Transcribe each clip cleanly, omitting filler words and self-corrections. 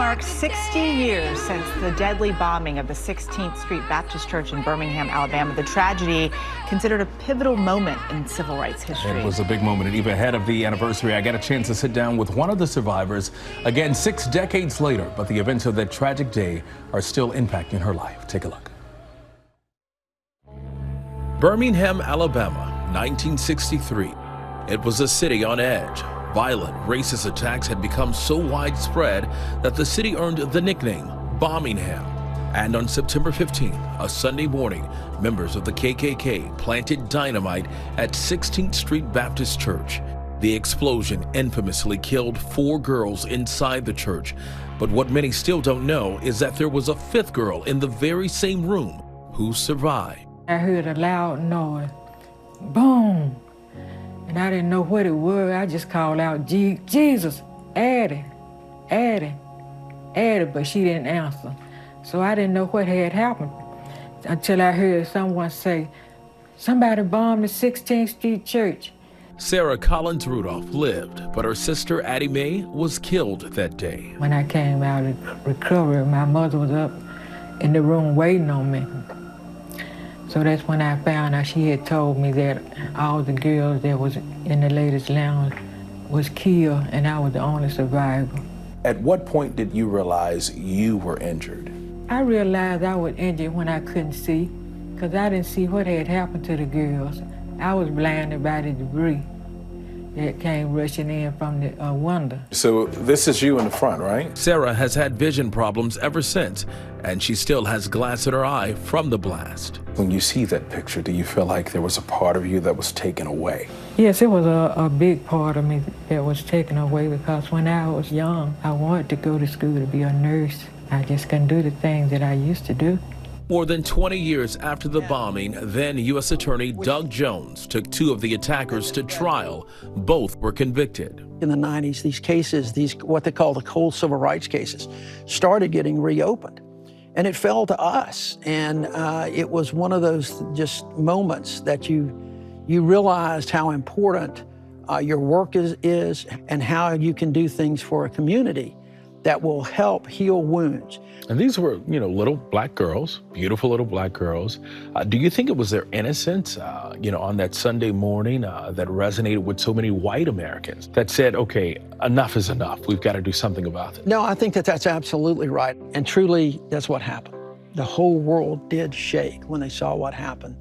marks 60 years since the deadly bombing of the 16th Street Baptist Church in Birmingham, Alabama. The tragedy considered a pivotal moment in civil rights history. It was a big moment, and even ahead of the anniversary, I got a chance to sit down with one of the survivors, again 6 decades later, but the events of that tragic day are still impacting her life. Take a look. Birmingham, Alabama, 1963. It was a city on edge. Violent, racist attacks had become so widespread that the city earned the nickname Bombingham. And on September 15th, a Sunday morning, members of the KKK planted dynamite at 16th Street Baptist Church. The explosion infamously killed 4 girls inside the church. But what many still don't know is that there was a 5th girl in the very same room who survived. I heard a loud noise, boom. And I didn't know what it was. I just called out, Jesus, Addie, Addie, Addie, but she didn't answer. So I didn't know what had happened until I heard someone say, somebody bombed the 16th Street Church. Sarah Collins Rudolph lived, but her sister Addie Mae was killed that day. When I came out of recovery, my mother was up in the room waiting on me. So that's when I found out she had told me that all the girls that was in the ladies' lounge was killed and I was the only survivor. At what point did you realize you were injured? I realized I was injured when I couldn't see, because I didn't see what had happened to the girls. I was blinded by the debris that came rushing in from the window. So this is you in the front, right? Sarah has had vision problems ever since, and she still has glass in her eye from the blast. When you see that picture, do you feel like there was a part of you that was taken away? Yes, it was a big part of me that was taken away, because when I was young, I wanted to go to school to be a nurse. I just couldn't do the things that I used to do. More than 20 years after the bombing, then U.S. Attorney Doug Jones took 2 of the attackers to trial. Both were convicted. In the 90s, these cases, what they call the cold civil rights cases, started getting reopened. And it fell to us. And it was one of those just moments that you realized how important your work is and how you can do things for a community that will help heal wounds. And these were, little black girls, beautiful little black girls. Do you think it was their innocence, on that Sunday morning that resonated with so many white Americans that said, okay, enough is enough. We've got to do something about it? No, I think that that's absolutely right. And truly, that's what happened. The whole world did shake when they saw what happened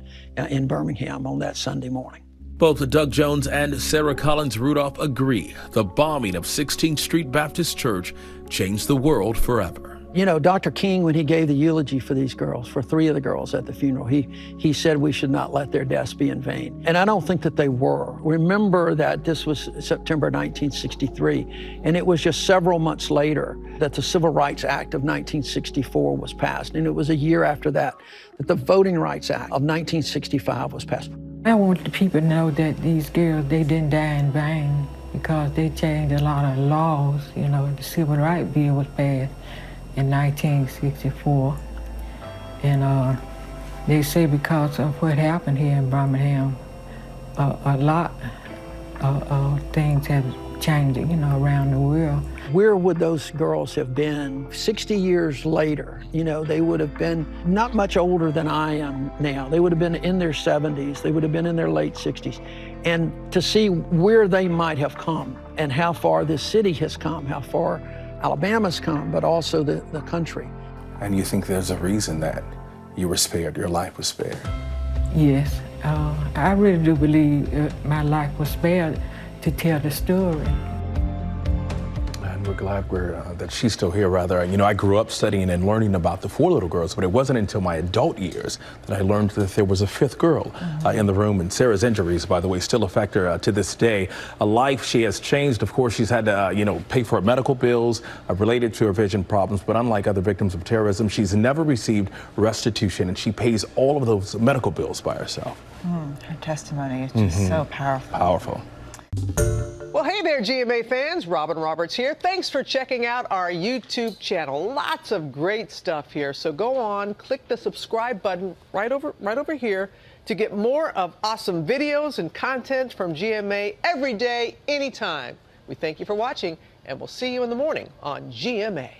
in Birmingham on that Sunday morning. Both Doug Jones and Sarah Collins Rudolph agree the bombing of 16th Street Baptist Church changed the world forever. You know, Dr. King, when he gave the eulogy for these girls, for 3 of the girls at the funeral, he said we should not let their deaths be in vain. And I don't think that they were. Remember that this was September 1963, and it was just several months later that the Civil Rights Act of 1964 was passed. And it was a year after that that the Voting Rights Act of 1965 was passed. I want the people to know that these girls, they didn't die in vain, because they changed a lot of laws. The Civil Rights Bill was passed in 1964. And they say because of what happened here in Birmingham, a lot of things have changed, around the world. Where would those girls have been 60 years later? They would have been not much older than I am now. They would have been in their 70s. They would have been in their late 60s. And to see where they might have come and how far this city has come, how far Alabama's come, but also the country. And you think there's a reason that you were spared, your life was spared? Yes, I really do believe my life was spared to tell the story. And we're glad that she's still here, rather. I grew up studying and learning about the 4 little girls, but it wasn't until my adult years that I learned that there was a 5th girl in the room. And Sarah's injuries, by the way, still affect her to this day. A life she has changed. Of course, she's had to, pay for her medical bills related to her vision problems. But unlike other victims of terrorism, she's never received restitution, and she pays all of those medical bills by herself. Her testimony is just so powerful. Powerful. Well, hey there, GMA fans. Robin Roberts here. Thanks for checking out our YouTube channel. Lots of great stuff here. So go on, click the subscribe button right over here to get more of awesome videos and content from GMA every day, anytime. We thank you for watching, and we'll see you in the morning on GMA.